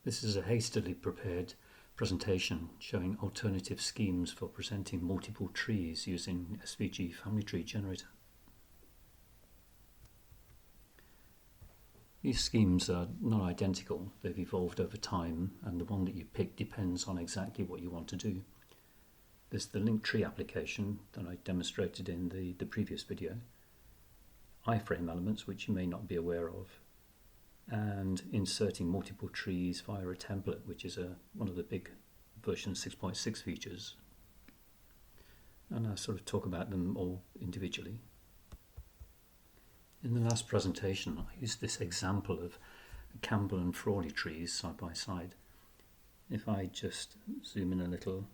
This is a hastily prepared presentation showing alternative schemes for presenting multiple trees using SVG family tree generator. These schemes are not identical, they've evolved over time, and the one that you pick depends on exactly what you want to do. There's the linked tree application that I demonstrated in the previous video, iframe elements which you may not be aware of, and inserting multiple trees via a template, which is one of the big version 6.6 features. And I'll sort of talk about them all individually. In the last presentation, I used this example of Campbell and Frawley trees side by side. If I just zoom in a little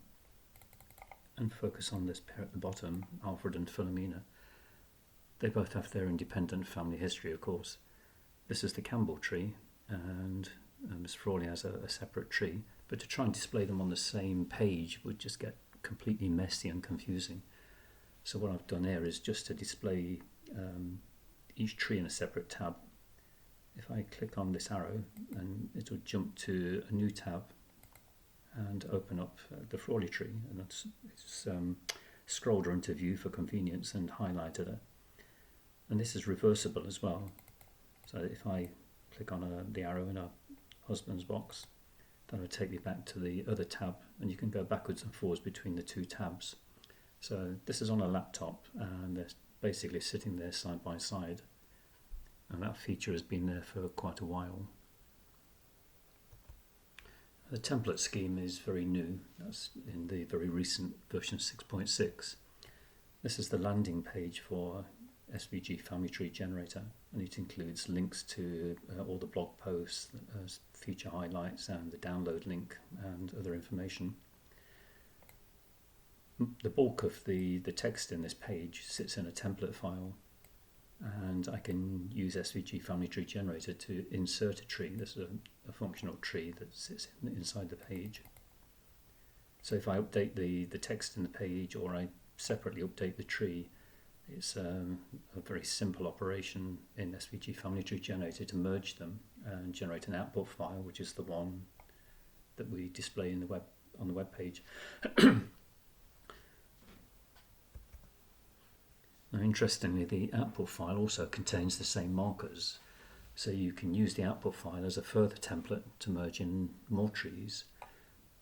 and focus on this pair at the bottom, Alfred and Philomena, they both have their independent family history, of course. This is the Campbell tree, and Miss Frawley has a separate tree, but to try and display them on the same page would just get completely messy and confusing. So what I've done here is just to display each tree in a separate tab. If I click on this arrow, and it'll jump to a new tab and open up the Frawley tree, and it's scrolled her into view for convenience and highlighted it. And this is reversible as well. So if I click on the arrow in our husband's box, that'll take me back to the other tab, and you can go backwards and forwards between the two tabs. So this is on a laptop, and they're basically sitting there side by side, and that feature has been there for quite a while. The template scheme is very new. That's in the very recent version 6.6. This is the landing page for SVG family tree generator, and it includes links to all the blog posts, feature highlights, and the download link and other information. The bulk of the text in this page sits in a template file, and I can use SVG family tree generator to insert a tree. This is a functional tree that sits inside the page. So if I update the text in the page, or I separately update the tree, it's a very simple operation in SVG family tree generator to merge them and generate an output file, which is the one that we display in on the web page. Now, interestingly, the output file also contains the same markers, so you can use the output file as a further template to merge in more trees.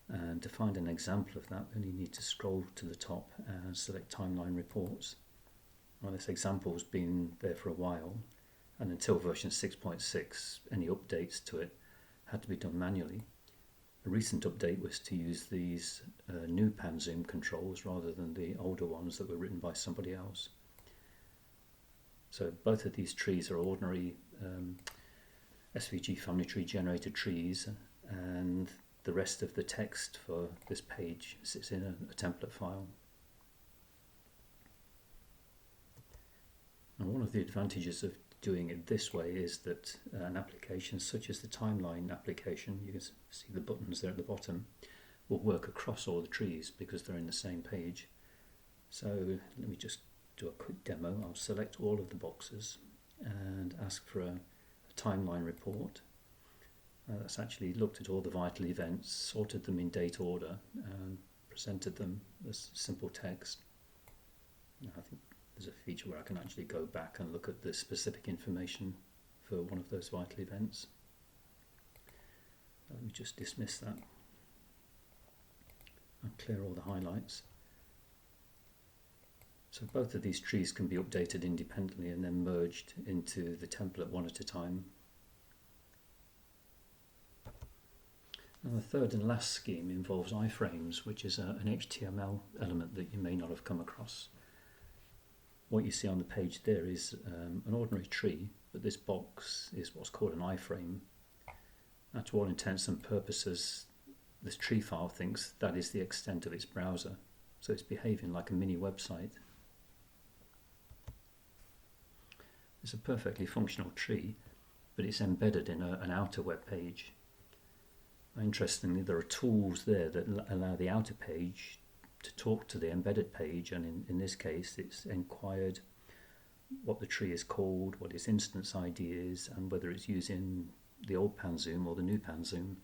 And to find an example of that, then you need to scroll to the top and select Timeline Reports. Well, this example's been there for a while, and until version 6.6, any updates to it had to be done manually. A recent update was to use these new pan zoom controls rather than the older ones that were written by somebody else. So both of these trees are ordinary SVG family tree generated trees, and the rest of the text for this page sits in a template file. And one of the advantages of doing it this way is that an application such as the timeline application, you can see the buttons there at the bottom, will work across all the trees because they're in the same page. So let me just do a quick demo. I'll select all of the boxes and ask for a timeline report. That's actually looked at all the vital events, sorted them in date order, and presented them as simple text. Now, I think there's a feature where I can actually go back and look at the specific information for one of those vital events. Let me just dismiss that and clear all the highlights. So both of these trees can be updated independently and then merged into the template one at a time. And the third and last scheme involves iframes, which is an HTML element that you may not have come across. What you see on the page there is an ordinary tree, but this box is what's called an iframe. Now, to all intents and purposes, this tree file thinks that is the extent of its browser, so it's behaving like a mini website. It's a perfectly functional tree, but it's embedded in an outer web page. Interestingly, there are tools there that allow the outer page to talk to the embedded page, and in this case it's inquired what the tree is called, what its instance ID is, and whether it's using the old pan zoom or the new pan zoom.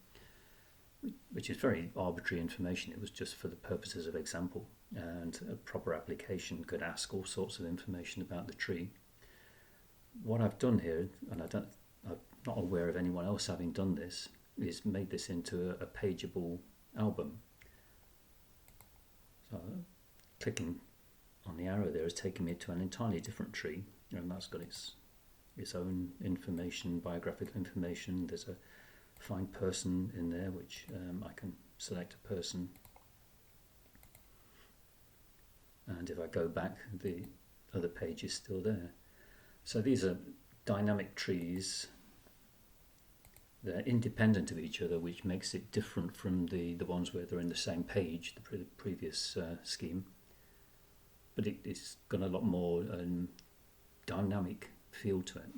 which is very arbitrary information. It was just for the purposes of example, and a proper application could ask all sorts of information about the tree. What I've done here, and I'm not aware of anyone else having done this, is made this into a pageable album. So clicking on the arrow there is taking me to an entirely different tree, and that's got its own information, biographical information. There's a find person in there, which I can select a person, and if I go back, the other page is still there. So these are dynamic trees. They're independent of each other, which makes it different from the ones where they're in the same page, the previous scheme. But it's got a lot more dynamic feel to it.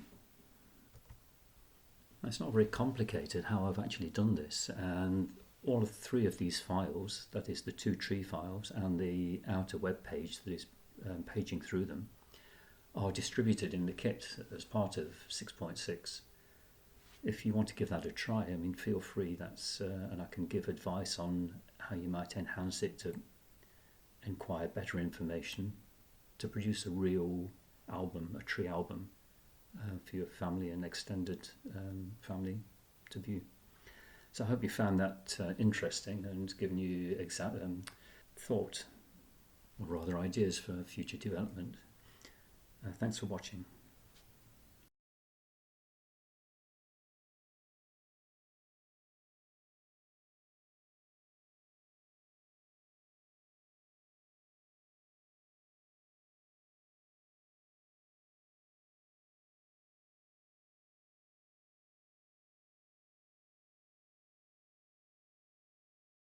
It's not very complicated how I've actually done this, and all of three of these files, that is the two tree files and the outer web page that is paging through them, are distributed in the kit as part of 6.6. If you want to give that a try, I mean, feel free. And I can give advice on how you might enhance it to acquire better information, to produce a real album, a tree album, for your family and extended family to view. So I hope you found that interesting and given you thought, or rather ideas for future development. Thanks for watching.